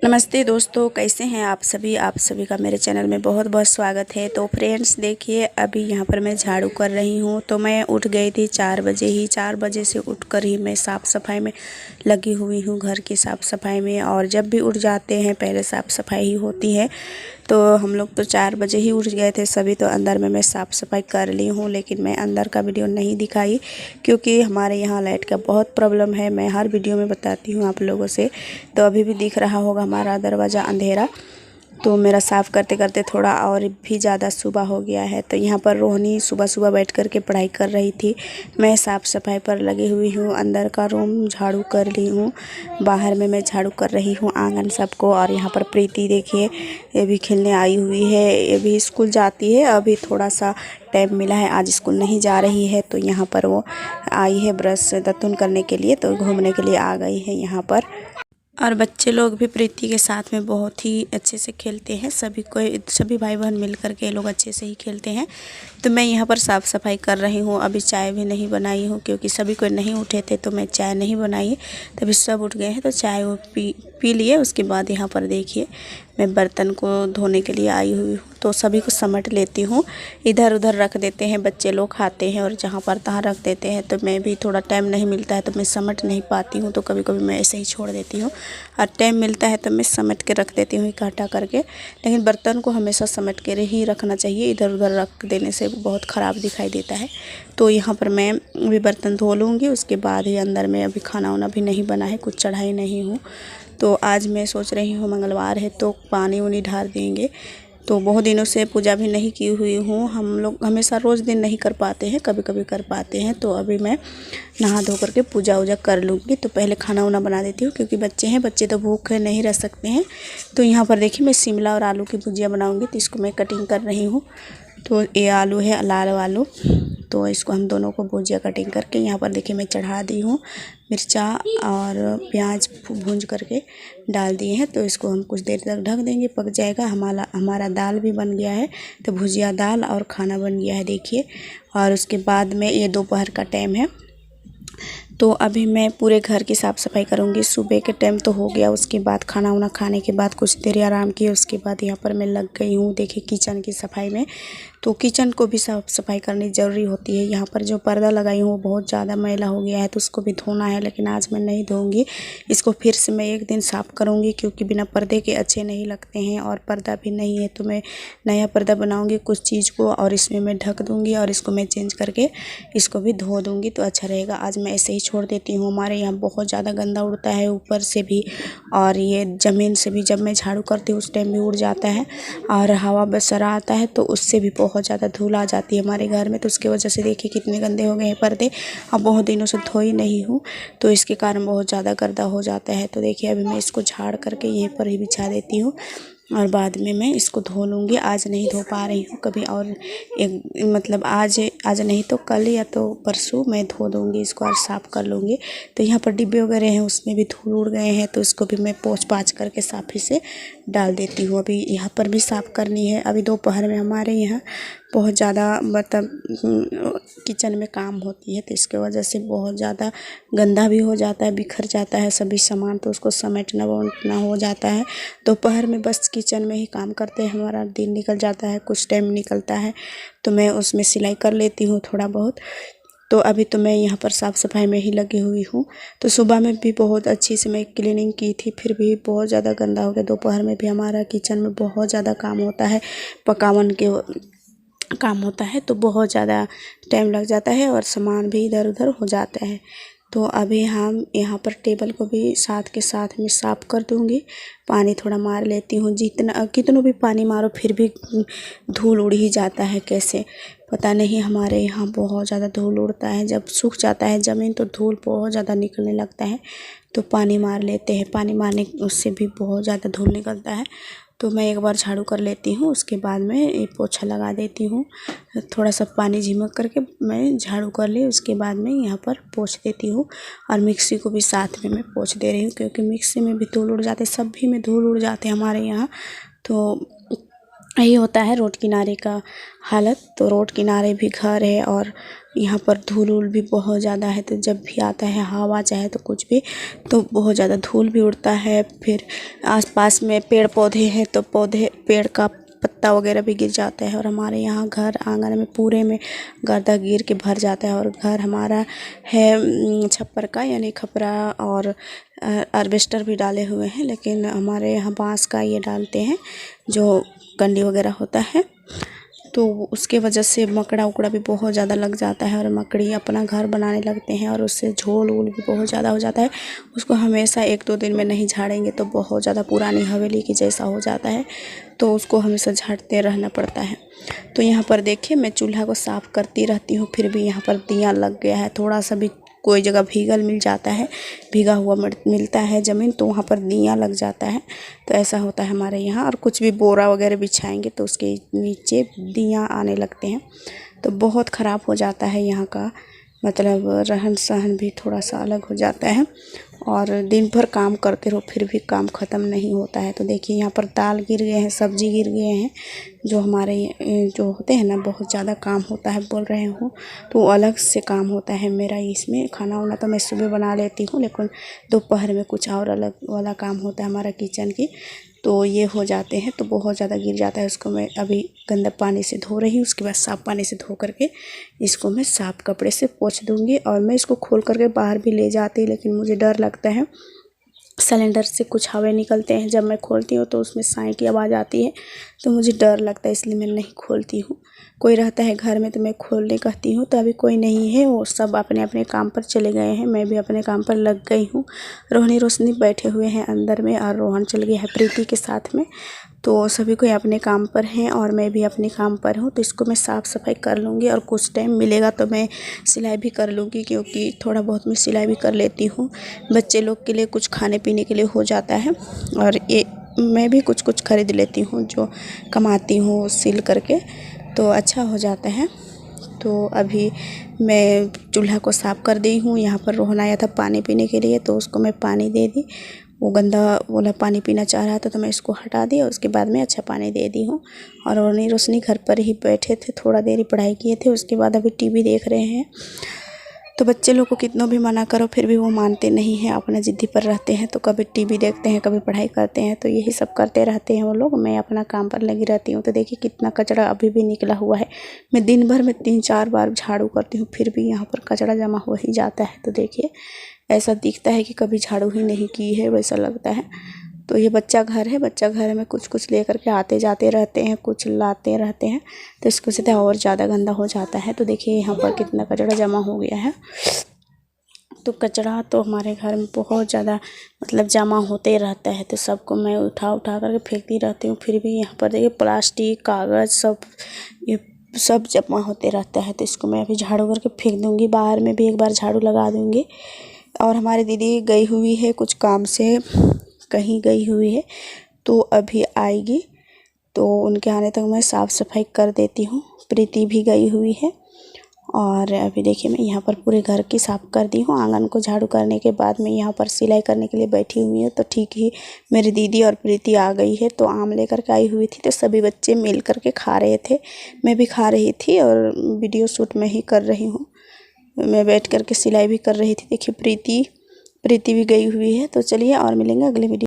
नमस्ते दोस्तों, कैसे हैं आप सभी का मेरे चैनल में बहुत बहुत स्वागत है। तो फ्रेंड्स देखिए, अभी यहाँ पर मैं झाड़ू कर रही हूँ। तो मैं उठ गई थी 4 बजे ही। 4 बजे से उठकर ही मैं साफ़ सफाई में लगी हुई हूँ, घर की साफ़ सफाई में। और जब भी उठ जाते हैं पहले साफ़ सफाई ही होती है। तो हम लोग तो 4 बजे ही उठ गए थे सभी। तो अंदर में मैं साफ़ सफाई कर ली हूँ, लेकिन मैं अंदर का वीडियो नहीं दिखाई क्योंकि हमारे यहाँ लाइट का बहुत प्रॉब्लम है। मैं हर वीडियो में बताती हूँ आप लोगों से। तो अभी भी दिख रहा होगा हमारा दरवाज़ा अंधेरा। तो मेरा साफ़ करते करते थोड़ा और भी ज़्यादा सुबह हो गया है। तो यहाँ पर रोहिणी सुबह सुबह बैठ कर के पढ़ाई कर रही थी। मैं साफ़ सफाई पर लगी हुई हूँ। अंदर का रूम झाड़ू कर ली हूँ, बाहर में मैं झाड़ू कर रही हूँ आंगन सबको। और यहाँ पर प्रीति देखिए, ये भी खेलने आई हुई है। ये भी स्कूल जाती है, अभी थोड़ा सा टाइम मिला है, आज स्कूल नहीं जा रही है। तो यहाँ पर वो आई है ब्रश दातुन करने के लिए, तो घूमने के लिए आ गई है यहाँ पर। और बच्चे लोग भी प्रीति के साथ में बहुत ही अच्छे से खेलते हैं। सभी भाई बहन मिल कर के लोग अच्छे से ही खेलते हैं। तो मैं यहाँ पर साफ़ सफाई कर रही हूँ। अभी चाय भी नहीं बनाई हूँ क्योंकि सभी कोई नहीं उठे थे, तो मैं चाय नहीं बनाई। तभी सब उठ गए हैं तो चाय वो पी लिए। उसके बाद यहाँ पर देखिए, मैं बर्तन को धोने के लिए आई हुई हूँ। तो सभी को समेट लेती हूँ, इधर उधर रख देते हैं, बच्चे लोग खाते हैं और जहाँ पर तहाँ रख देते हैं। तो मैं भी थोड़ा टाइम नहीं मिलता है तो मैं समेट नहीं पाती हूँ, तो कभी कभी मैं ऐसे ही छोड़ देती हूँ। और टाइम मिलता है तो मैं समेट के रख देती हूँ इकट्ठा करके। लेकिन बर्तन को हमेशा समेट के ही रखना चाहिए, इधर उधर रख देने से बहुत ख़राब दिखाई देता है। तो यहाँ पर मैं भी बर्तन धो लूँगी, उसके बाद ही अंदर में अभी खाना वाना भी नहीं बना है, कुछ चढ़ाई नहीं हूँ। तो आज मैं सोच रही हूँ मंगलवार है तो पानी उनी ढार देंगे। तो बहुत दिनों से पूजा भी नहीं की हुई हूँ। हम लोग हमेशा रोज़ दिन नहीं कर पाते हैं, कभी कभी कर पाते हैं। तो अभी मैं नहा धो करके पूजा वूजा कर लूँगी। तो पहले खाना वाना बना देती हूँ क्योंकि बच्चे हैं, बच्चे तो भूखे नहीं रह सकते हैं। तो यहाँ पर देखिए, मैं शिमला और आलू की भुजिया बनाऊँगी, तो इसको मैं कटिंग कर रही हूँ। तो ये आलू है, लाल आलू। तो इसको हम दोनों को भुजिया कटिंग करके यहाँ पर देखिए मैं चढ़ा दी हूँ। मिर्चा और प्याज भूंज करके डाल दिए हैं। तो इसको हम कुछ देर तक ढक देंगे, पक जाएगा। हमारा दाल भी बन गया है। तो भुजिया दाल और खाना बन गया है देखिए। और उसके बाद में ये दोपहर का टाइम है, तो अभी मैं पूरे घर की साफ़ सफाई करूँगी। सुबह के टाइम तो हो गया, उसके बाद खाना वाना खाने के बाद कुछ देर आराम किया। उसके बाद यहाँ पर मैं लग गई हूँ देखिए किचन की सफाई में। तो किचन को भी साफ़ सफाई करनी ज़रूरी होती है। यहाँ पर जो पर्दा लगाई हूँ वो बहुत ज़्यादा मैला हो गया है, तो उसको भी धोना है। लेकिन आज मैं नहीं धोऊँगी, इसको फिर से मैं एक दिन साफ़ करूँगी क्योंकि बिना पर्दे के अच्छे नहीं लगते हैं। और पर्दा भी नहीं है तो मैं नया पर्दा बनाऊँगी कुछ चीज़ को, और इसमें मैं ढक दूँगी और इसको मैं चेंज करके इसको भी धो दूँगी, तो अच्छा रहेगा। आज मैं ऐसे ही छोड़ देती हूँ। हमारे यहाँ बहुत ज़्यादा गंदा उड़ता है, ऊपर से भी और ये ज़मीन से भी। जब मैं झाड़ू करती हूँ उस टाइम भी उड़ जाता है, और हवा बसरा आता है तो उससे भी बहुत ज़्यादा धूल आ जाती है हमारे घर में। तो उसकी वजह से देखिए कितने गंदे हो गए हैं पर्दे। अब बहुत दिनों से धोई नहीं हूँ, तो इसके कारण बहुत ज़्यादा गर्दा हो जाता है। तो देखिए अभी मैं इसको झाड़ करके यहीं पर ही बिछा देती हूँ और बाद में मैं इसको धो लूँगी। आज नहीं धो पा रही हूँ, कभी और एक मतलब आज नहीं तो कल या तो परसों मैं धो दूँगी इसको और साफ़ कर लूँगी। तो यहाँ पर डिब्बे वगैरह हैं, उसमें भी धूल उड़ गए हैं, तो इसको भी मैं पोंछ पाछ करके साफ़ी से डाल देती हूँ। अभी यहाँ पर भी साफ़ करनी है। अभी दोपहर में हमारे यहाँ बहुत ज़्यादा मतलब किचन में काम होती है, तो इसके वजह से बहुत ज़्यादा गंदा भी हो जाता है, बिखर जाता है सभी सामान, तो उसको समेटना वमेटना हो जाता है। दोपहर में बस किचन में ही काम करते हैं, हमारा दिन निकल जाता है, कुछ टाइम निकलता है तो मैं उसमें सिलाई कर लेती हूँ थोड़ा बहुत। तो अभी तो मैं यहाँ पर साफ़ सफाई में ही लगी हुई हूँ। तो सुबह में भी बहुत अच्छी से मैं क्लीनिंग की थी, फिर भी बहुत ज़्यादा गंदा हो गया। दोपहर में भी हमारा किचन में बहुत ज़्यादा काम होता है, पकावन के काम होता है, तो बहुत ज़्यादा टाइम लग जाता है और सामान भी इधर उधर हो जाता है। तो अभी हम यहाँ पर टेबल को भी साथ के साथ में साफ़ कर दूँगी। पानी थोड़ा मार लेती हूँ, कितनों भी पानी मारो फिर भी धूल उड़ ही जाता है, कैसे पता नहीं। हमारे यहाँ बहुत ज़्यादा धूल उड़ता है, जब सूख जाता है ज़मीन तो धूल बहुत ज़्यादा निकलने लगता है। तो पानी मार लेते हैं, पानी मारने उससे भी बहुत ज़्यादा धूल निकलता है। तो मैं एक बार झाड़ू कर लेती हूँ, उसके बाद में एक पोछा लगा देती हूँ। थोड़ा सा पानी झिमक करके मैं झाड़ू कर ली, उसके बाद में यहाँ पर पोंछ देती हूँ। और मिक्सी को भी साथ में मैं पोंछ दे रही हूँ क्योंकि मिक्सी में भी धूल उड़ जाते, सभी में धूल उड़ जाते हैं हमारे यहाँ। तो यही होता है रोड किनारे का हालत। तो रोड किनारे भी घर है और यहाँ पर धूल उल भी बहुत ज़्यादा है, तो जब भी आता है हवा चाहे तो कुछ भी, तो बहुत ज़्यादा धूल भी उड़ता है। फिर आसपास में पेड़ पौधे हैं तो पेड़ का पत्ता वगैरह भी गिर जाता है, और हमारे यहाँ घर आंगन में पूरे में गर्दा गिर के भर जाता है। और घर हमारा है छप्पर का, यानी खपरा और अरबेस्टर भी डाले हुए हैं, लेकिन हमारे यहाँ बांस का ये डालते हैं जो कंडी वगैरह होता है, तो उसके वजह से मकड़ा उकड़ा भी बहुत ज़्यादा लग जाता है, और मकड़ी अपना घर बनाने लगते हैं, और उससे झोल वोल भी बहुत ज़्यादा हो जाता है। उसको हमेशा 1-2 दिन में नहीं झाड़ेंगे तो बहुत ज़्यादा पुरानी हवेली की जैसा हो जाता है, तो उसको हमेशा झाड़ते रहना पड़ता है। तो यहाँ पर देखिए मैं चूल्हा को साफ़ करती रहती हूँ, फिर भी यहाँ पर दिया लग गया है। थोड़ा सा भी कोई जगह भीगल मिल जाता है, भीगा हुआ मिलता है ज़मीन, तो वहाँ पर दिया लग जाता है। तो ऐसा होता है हमारे यहाँ। और कुछ भी बोरा वगैरह बिछाएंगे तो उसके नीचे दिया आने लगते हैं, तो बहुत ख़राब हो जाता है यहाँ का, मतलब रहन सहन भी थोड़ा सा अलग हो जाता है। और दिन भर काम करते रहो फिर भी काम ख़त्म नहीं होता है। तो देखिए यहाँ पर दाल गिर गए हैं, सब्ज़ी गिर गए हैं, जो हमारे जो होते हैं ना बहुत ज़्यादा काम होता है बोल रहे हूँ, तो अलग से काम होता है मेरा इसमें। खाना वाना तो मैं सुबह बना लेती हूँ, लेकिन दोपहर में कुछ और अलग वाला काम होता है हमारा किचन की, तो ये हो जाते हैं, तो बहुत ज़्यादा गिर जाता है। उसको मैं अभी गंदा पानी से धो रही हूँ, उसके बाद साफ़ पानी से धो करके इसको मैं साफ़ कपड़े से पोंछ दूँगी। और मैं इसको खोल करके बाहर भी ले जाती, लेकिन मुझे डर लगता है, सिलेंडर से कुछ हवा निकलते हैं, जब मैं खोलती हूँ तो उसमें साई की आवाज़ आती है, तो मुझे डर लगता है, इसलिए मैं नहीं खोलती हूँ। कोई रहता है घर में तो मैं खोलने कहती हूँ, तो अभी कोई नहीं है, वो सब अपने अपने काम पर चले गए हैं, मैं भी अपने काम पर लग गई हूँ। रोहनी रोशनी बैठे हुए हैं अंदर में, और रोहन चल गया है प्रीति के साथ में, तो सभी कोई अपने काम पर हैं और मैं भी अपने काम पर हूँ। तो इसको मैं साफ़ सफाई कर लूँगी, और कुछ टाइम मिलेगा तो मैं सिलाई भी कर लूँगी, क्योंकि थोड़ा बहुत मैं सिलाई भी कर लेती हूँ। बच्चे लोग के लिए कुछ खाने पीने के लिए हो जाता है, और ये मैं भी कुछ कुछ खरीद लेती हूँ जो कमाती हूँ सिल करके, तो अच्छा हो जाता है। तो अभी मैं चूल्हा को साफ़ कर दी हूँ। यहाँ पर रोहन आया था पानी पीने के लिए, तो उसको मैं पानी दे दी। वो गंदा वाला पानी पीना चाह रहा था, तो मैं इसको हटा दिया, उसके बाद में अच्छा पानी दे दी हूँ। और रोहनी रोशनी घर पर ही बैठे थे, थोड़ा देर ही पढ़ाई किए थे, उसके बाद अभी टीवी देख रहे हैं। तो बच्चे लोग को कितना भी मना करो फिर भी वो मानते नहीं हैं, अपना ज़िद्दी पर रहते हैं, तो कभी टीवी देखते हैं, कभी पढ़ाई करते हैं, तो यही सब करते रहते हैं वो लोग। मैं अपना काम पर लगी रहती हूँ। तो देखिए कितना कचरा अभी भी निकला हुआ है। मैं दिन भर में 3-4 बार झाड़ू करती हूँ, फिर भी यहाँ पर कचरा जमा हो ही जाता है। तो देखिए ऐसा दिखता है कि कभी झाड़ू ही नहीं की है, वैसा लगता है। तो ये बच्चा घर है, बच्चा घर में कुछ कुछ लेकर के आते जाते रहते हैं, कुछ लाते रहते हैं, तो इसको से और ज़्यादा गंदा हो जाता है। तो देखिए यहाँ पर कितना कचरा जमा हो गया है। तो कचरा तो हमारे घर में बहुत ज़्यादा मतलब जमा होते रहता है, तो सबको मैं उठा उठा करके फेंकती रहती हूँ। फिर भी यहाँ पर देखिए प्लास्टिक कागज़ सब ये सब जमा होते रहता है, तो इसको मैं अभी झाड़ू करके फेंक दूँगी। बाहर में भी एक बार झाड़ू लगा दूँगी। और हमारी दीदी गई हुई है कुछ काम से, कहीं गई हुई है, तो अभी आएगी, तो उनके आने तक मैं साफ़ सफाई कर देती हूँ। प्रीति भी गई हुई है। और अभी देखिए मैं यहाँ पर पूरे घर की साफ़ कर दी हूँ। आंगन को झाड़ू करने के बाद मैं यहाँ पर सिलाई करने के लिए बैठी हुई हूँ। तो ठीक ही मेरी दीदी और प्रीति आ गई है, तो आम लेकर के आई हुई थी, तो सभी बच्चे मिल कर के खा रहे थे, मैं भी खा रही थी, और वीडियो शूट मैं ही कर रही हूँ। मैं बैठ कर के सिलाई भी कर रही थी। देखिए प्रीति भी गई हुई है। तो चलिए और मिलेंगे अगले वीडियो।